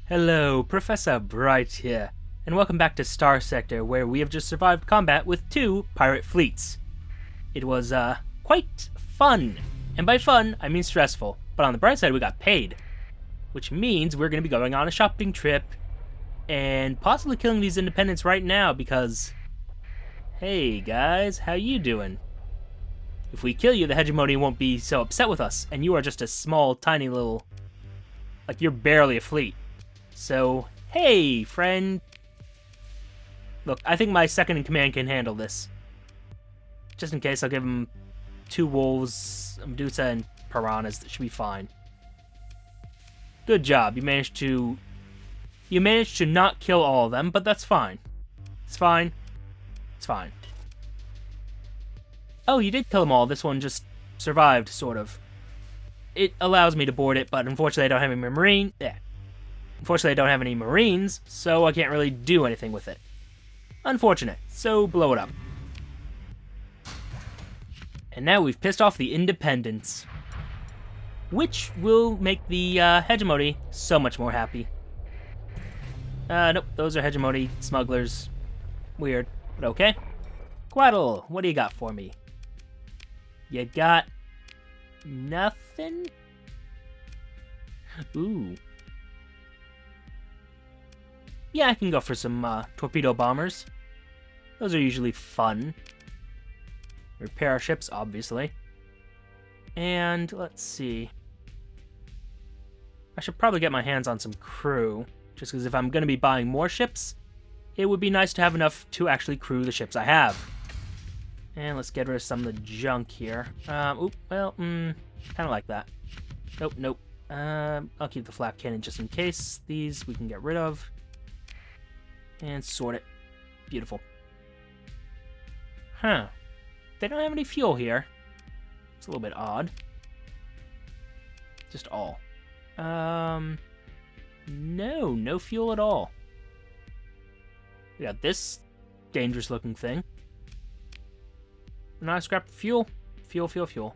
Hello, Professor Bright here, and welcome back to Starsector, where we have just survived combat with 2 pirate fleets. It was, quite fun, and by fun, I mean stressful, but on the bright side, we got paid, which means we're going to be going on a shopping trip, and possibly killing these independents right now, because, hey guys, how you doing? If we kill you, the hegemony won't be so upset with us, and you are just a small, tiny little, like, you're barely a fleet. So, hey, friend. Look, I think my second-in-command can handle this. Just in case, I'll give him 2 wolves, Medusa, and piranhas. That should be fine. Good job. You managed to not kill all of them, but that's fine. It's fine. It's fine. Oh, you did kill them all. This one just survived, sort of. It allows me to board it, but unfortunately I don't have any marine. Yeah. Unfortunately, I don't have any marines, so I can't really do anything with it. Unfortunate, so blow it up. And now we've pissed off the independents, which will make the hegemony so much more happy. Nope, those are hegemony smugglers. Weird, but okay. Quaddle, what do you got for me? You got nothing? Ooh. Yeah, I can go for some torpedo bombers. Those are usually fun. Repair our ships, obviously. And let's see. I should probably get my hands on some crew, just because if I'm going to be buying more ships, it would be nice to have enough to actually crew the ships I have. And let's get rid of some of the junk here. Kind of like that. Nope. I'll keep the flak cannon just in case. These we can get rid of. And sort it. Beautiful. Huh. They don't have any fuel here. It's a little bit odd. Just all. No fuel at all. We got this dangerous looking thing. Not scrap fuel. Fuel.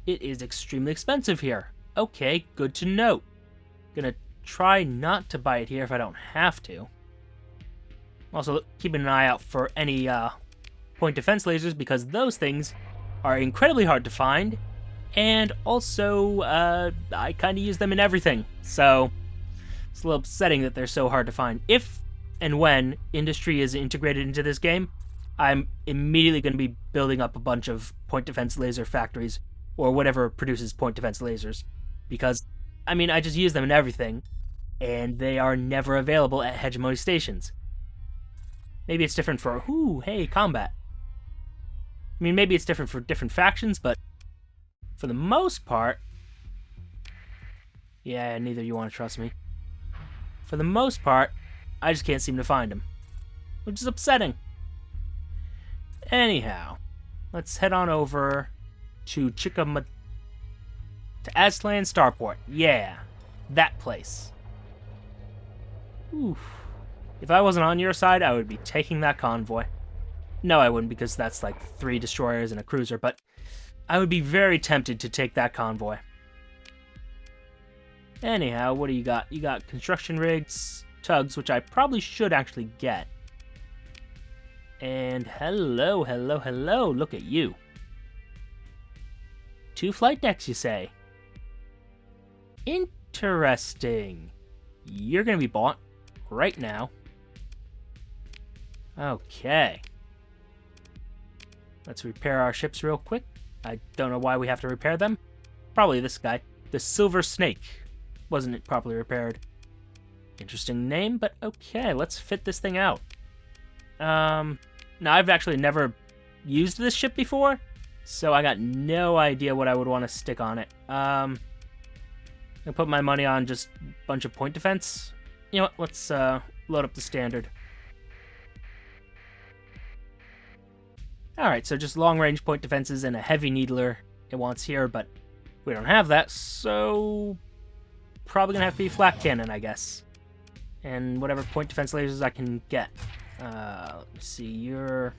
It is extremely expensive here. Okay, good to know. Gonna try not to buy it here if I don't have to. Also, keeping an eye out for any point defense lasers, because those things are incredibly hard to find, and also I kind of use them in everything, so it's a little upsetting that they're so hard to find. If and when industry is integrated into this game, I'm immediately going to be building up a bunch of point defense laser factories, or whatever produces point defense lasers, because, I mean, I just use them in everything, and they are never available at hegemony stations. Maybe it's different for, combat. I mean, maybe it's different for different factions, but for the most part, yeah, neither of you want to trust me. For the most part, I just can't seem to find them, which is upsetting. Anyhow, let's head on over to to Aztlan Starport. Yeah, that place. Oof. If I wasn't on your side, I would be taking that convoy. No, I wouldn't, because that's like 3 destroyers and a cruiser, but I would be very tempted to take that convoy. Anyhow, what do you got? You got construction rigs, tugs, which I probably should actually get. And hello, look at you. 2 flight decks, you say? Interesting. You're gonna be bought right now. Okay. Let's repair our ships real quick. I don't know why we have to repair them. Probably this guy. The Silver Snake. Wasn't properly repaired. Interesting name, but okay, let's fit this thing out. Now I've actually never used this ship before, so I got no idea what I would want to stick on it. I'll put my money on just a bunch of point defense. You know what, let's load up the standard. Alright, so just long-range point defenses and a heavy needler it wants here, but we don't have that, so probably gonna have to be flak cannon, I guess. And whatever point defense lasers I can get. Let me see, your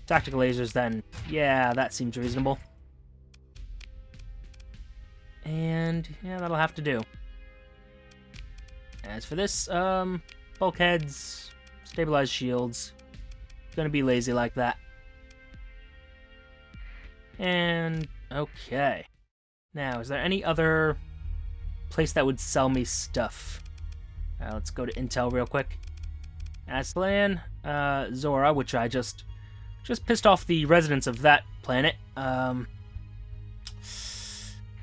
tactical lasers then. Yeah, that seems reasonable. And yeah, that'll have to do. As for this, bulkheads, stabilized shields. Gonna be lazy like that. And, okay. Now, is there any other place that would sell me stuff? Let's go to Intel real quick. Aslan, Zora, which I just pissed off the residents of that planet.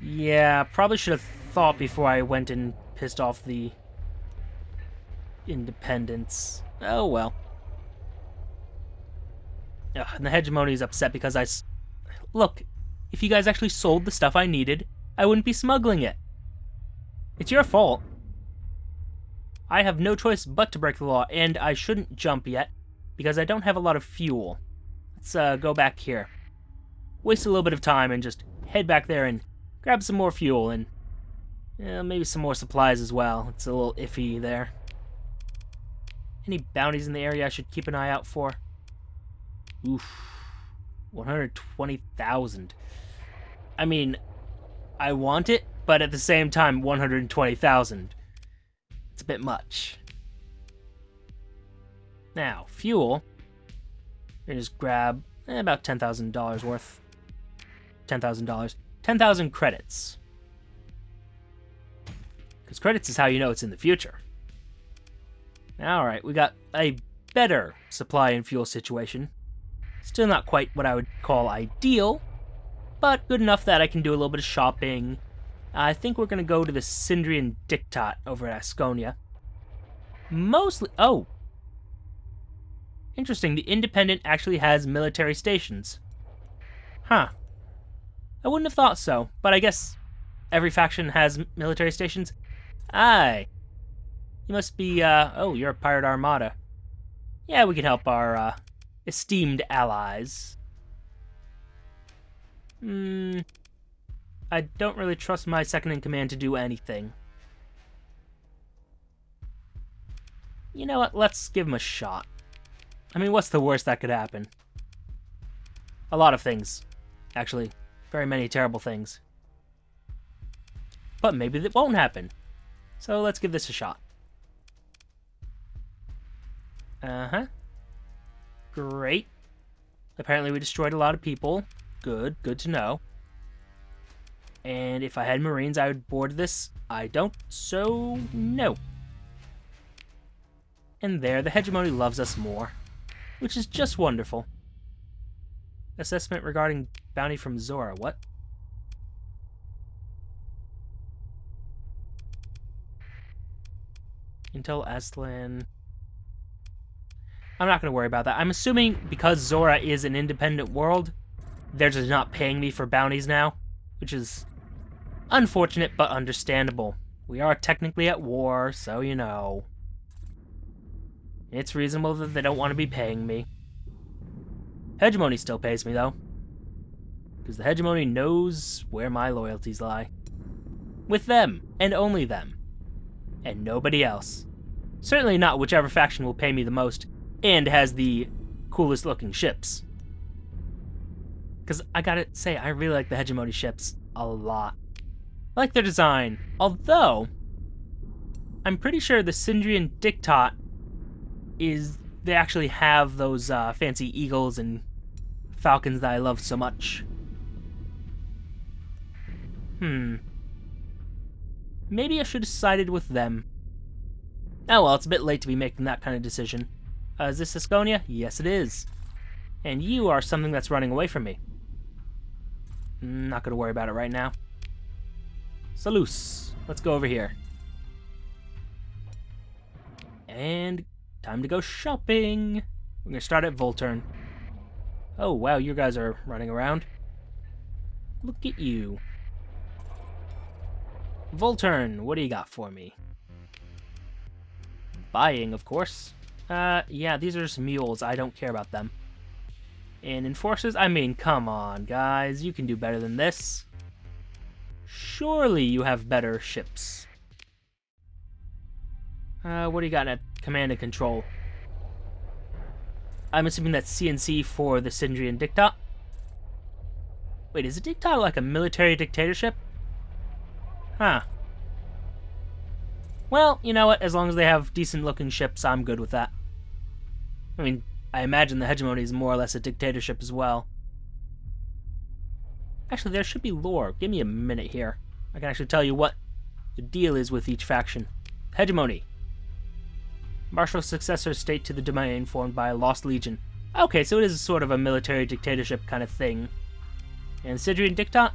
Yeah, probably should have thought before I went and pissed off the independents. Oh well. Ugh, and the hegemony is upset because Look, if you guys actually sold the stuff I needed, I wouldn't be smuggling it. It's your fault. I have no choice but to break the law, and I shouldn't jump yet, because I don't have a lot of fuel. Let's go back here. Waste a little bit of time and just head back there and grab some more fuel and maybe some more supplies as well. It's a little iffy there. Any bounties in the area I should keep an eye out for? Oof. 120,000. I mean, I want it, but at the same time, 120,000. It's a bit much. Now, fuel. We're gonna just grab about $10,000 worth. $10,000. 10,000 credits. Because credits is how you know it's in the future. Alright, we got a better supply and fuel situation. Still not quite what I would call ideal, but good enough that I can do a little bit of shopping. I think we're going to go to the Syndrian Diktat over at Asconia. Mostly... Oh! Interesting, the Independent actually has military stations. Huh. I wouldn't have thought so, but I guess every faction has military stations. Aye. You must be, oh, you're a pirate armada. Yeah, we can help our, esteemed allies. I don't really trust my second-in-command to do anything. You know what? Let's give him a shot. I mean, what's the worst that could happen? A lot of things. Actually, very many terrible things. But maybe that won't happen. So let's give this a shot. Uh-huh. Great. Apparently we destroyed a lot of people. Good to know. And if I had Marines, I would board this. I don't, so no. And there, the hegemony loves us more, which is just wonderful. Assessment regarding bounty from Zora. What? Intel Aslan. I'm not going to worry about that. I'm assuming because Zora is an independent world, they're just not paying me for bounties now, which is unfortunate but understandable. We are technically at war, so you know. It's reasonable that they don't want to be paying me. Hegemony still pays me, though. Because the Hegemony knows where my loyalties lie. With them, and only them. And nobody else. Certainly not whichever faction will pay me the most, and has the coolest looking ships. Because I gotta say, I really like the Hegemony ships a lot. I like their design, although I'm pretty sure the Syndrian Diktat they actually have those fancy eagles and falcons that I love so much. Maybe I should have sided with them. Oh well, it's a bit late to be making that kind of decision. Is this Asconia? Yes, it is. And you are something that's running away from me. Not gonna worry about it right now. Salus. Let's go over here. And time to go shopping. We're gonna start at Volturn. Oh wow, you guys are running around. Look at you. Volturn, what do you got for me? Buying, of course. Yeah, these are just mules. I don't care about them. And enforcers? I mean, come on, guys. You can do better than this. Surely you have better ships. What do you got at command and control? I'm assuming that's CNC for the Syndrian Diktat. Wait, is a Diktat like a military dictatorship? Huh. Well, you know what? As long as they have decent-looking ships, I'm good with that. I mean, I imagine the hegemony is more or less a dictatorship as well. Actually, there should be lore. Give me a minute here. I can actually tell you what the deal is with each faction. Hegemony. Martial successor state to the domain formed by a lost legion. Okay, so it is sort of a military dictatorship kind of thing. And Sidrian Dictat?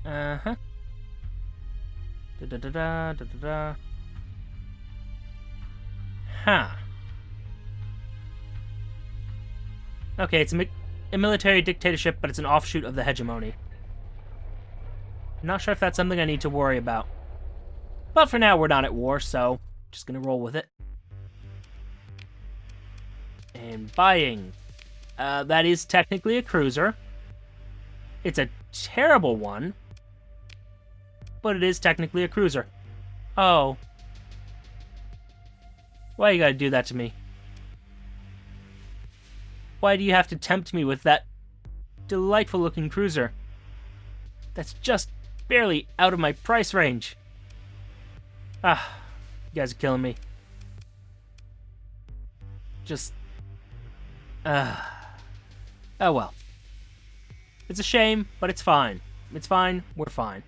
Uh-huh. Da-da-da-da, da-da-da. Huh. Okay, it's a military dictatorship, but it's an offshoot of the hegemony. I'm not sure if that's something I need to worry about. But for now, we're not at war, so just gonna roll with it. And buying. That is technically a cruiser. It's a terrible one, but it is technically a cruiser. Oh. Why you gotta do that to me? Why do you have to tempt me with that delightful looking cruiser that's just barely out of my price range? Ah, you guys are killing me. Just... oh well. It's a shame, but it's fine. It's fine, we're fine.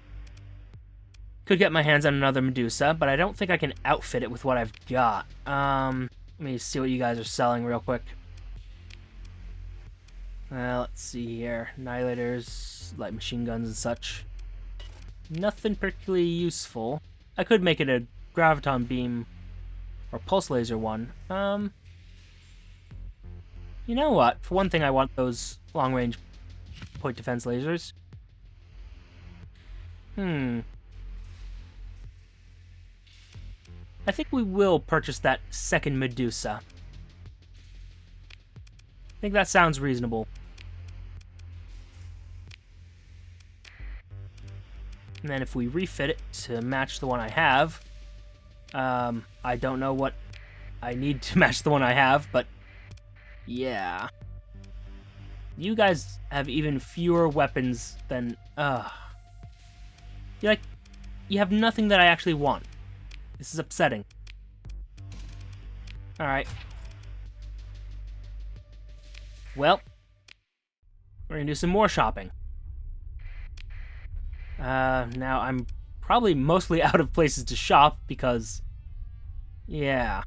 Could get my hands on another Medusa, but I don't think I can outfit it with what I've got. Let me see what you guys are selling real quick. Let's see here. Annihilators, light machine guns and such. Nothing particularly useful. I could make it a graviton beam or pulse laser one. You know what? For one thing, I want those long-range point defense lasers. I think we will purchase that second Medusa. I think that sounds reasonable. And then if we refit it to match the one I have, I don't know what I need to match the one I have, but yeah. You guys have even fewer weapons than, you have nothing that I actually want. This is upsetting. Alright. Well, we're gonna do some more shopping. Now I'm probably mostly out of places to shop because, yeah.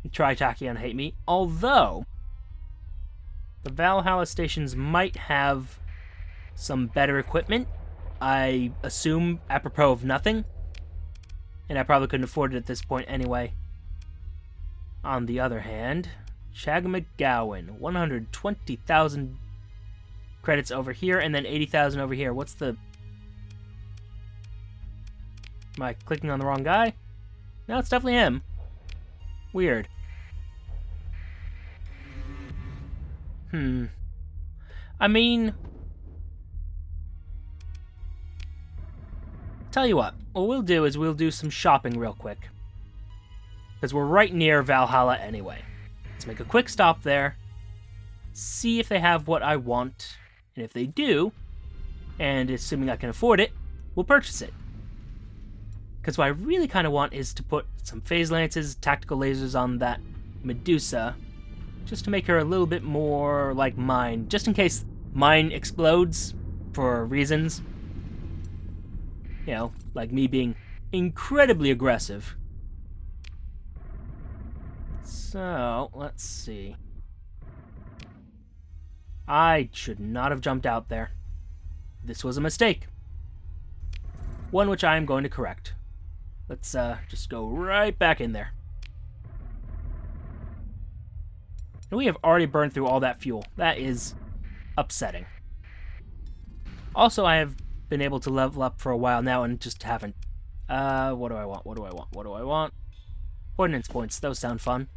Tritachyon hate me. Although, the Valhalla stations might have some better equipment. I assume apropos of nothing. And I probably couldn't afford it at this point anyway. On the other hand, Chag McGowan, 120,000 credits over here, and then 80,000 over here. What's the... Am I clicking on the wrong guy? No, it's definitely him. Weird. I mean... Tell you what we'll do is we'll do some shopping real quick. Because we're right near Valhalla anyway. Let's make a quick stop there. See if they have what I want. And if they do, and assuming I can afford it, we'll purchase it. Because what I really kind of want is to put some phase lances, tactical lasers on that Medusa, just to make her a little bit more like mine, just in case mine explodes for reasons. You know, like me being incredibly aggressive. So, let's see. I should not have jumped out there. This was a mistake. One which I am going to correct. Let's just go right back in there. And we have already burned through all that fuel. That is upsetting. Also, I have been able to level up for a while now and just haven't. What do I want? What do I want? What do I want? Ordnance points. Those sound fun.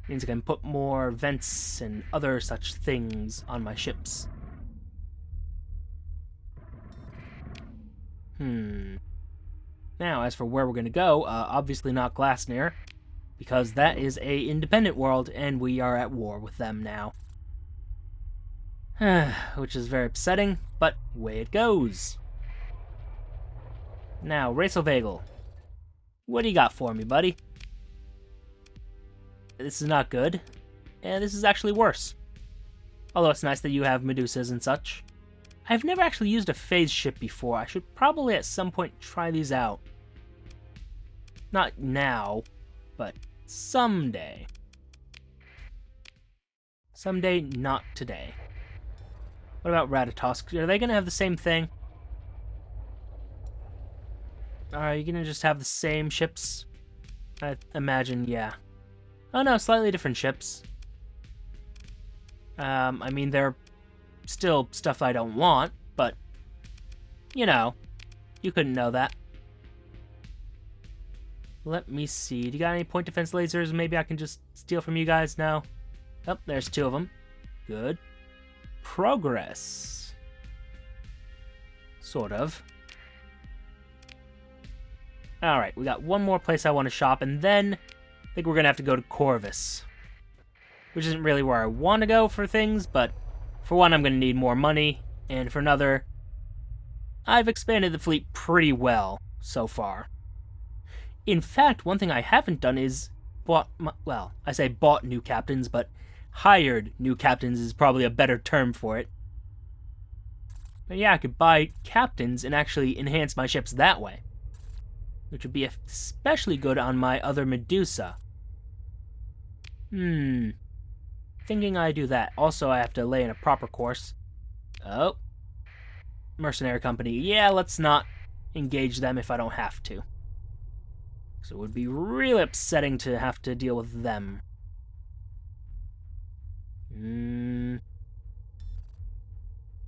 Means I can put more vents and other such things on my ships. Now, as for where we're going to go, obviously not Glasnir, because that is a independent world, and we are at war with them now. Which is very upsetting, but way it goes. Now, Racelvagel. What do you got for me, buddy? This is not good. And this is actually worse. Although it's nice that you have Medusas and such. I've never actually used a phase ship before. I should probably at some point try these out. Not now, but someday. Someday, not today. What about Ratatosk? Are they going to have the same thing? Are you going to just have the same ships? I imagine, yeah. Oh no, slightly different ships. I mean, they're still stuff I don't want, but, you know, you couldn't know that. Let me see. Do you got any point defense lasers? Maybe I can just steal from you guys now. Oh, there's 2 of them. Good. Progress. Sort of. Alright, we got one more place I want to shop, and then I think we're going to have to go to Corvus. Which isn't really where I want to go for things, but for one, I'm going to need more money, and for another, I've expanded the fleet pretty well so far. In fact, one thing I haven't done is bought new captains, but hired new captains is probably a better term for it. But yeah, I could buy captains and actually enhance my ships that way, which would be especially good on my other Medusa. Thinking I do that. Also, I have to lay in a proper course. Oh. Mercenary company. Yeah, let's not engage them if I don't have to. So it would be really upsetting to have to deal with them.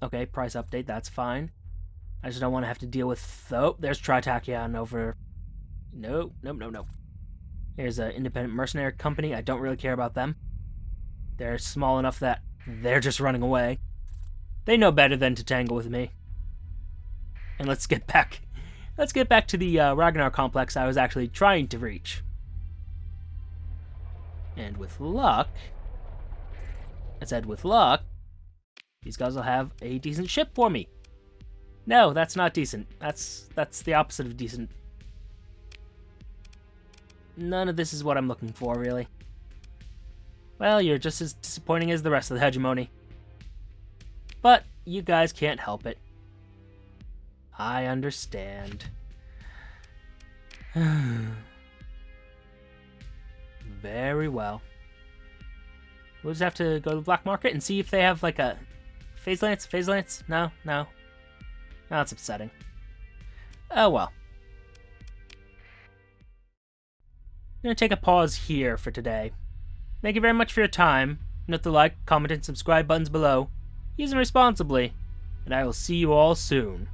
Okay, price update, that's fine. I just don't want to have to deal with... Oh, there's Tritachyon over... No. Here's an independent mercenary company. I don't really care about them. They're small enough that they're just running away. They know better than to tangle with me. And let's get back to the Ragnar complex I was actually trying to reach. And with luck... I said with luck, these guys will have a decent ship for me. No, that's not decent. That's the opposite of decent. None of this is what I'm looking for, really. Well, you're just as disappointing as the rest of the hegemony. But you guys can't help it. I understand. Very well. We'll just have to go to the black market and see if they have, like, a... Phase Lance? Phase Lance? No. That's upsetting. Oh, well. I'm going to take a pause here for today. Thank you very much for your time. Note the like, comment, and subscribe buttons below. Use them responsibly. And I will see you all soon.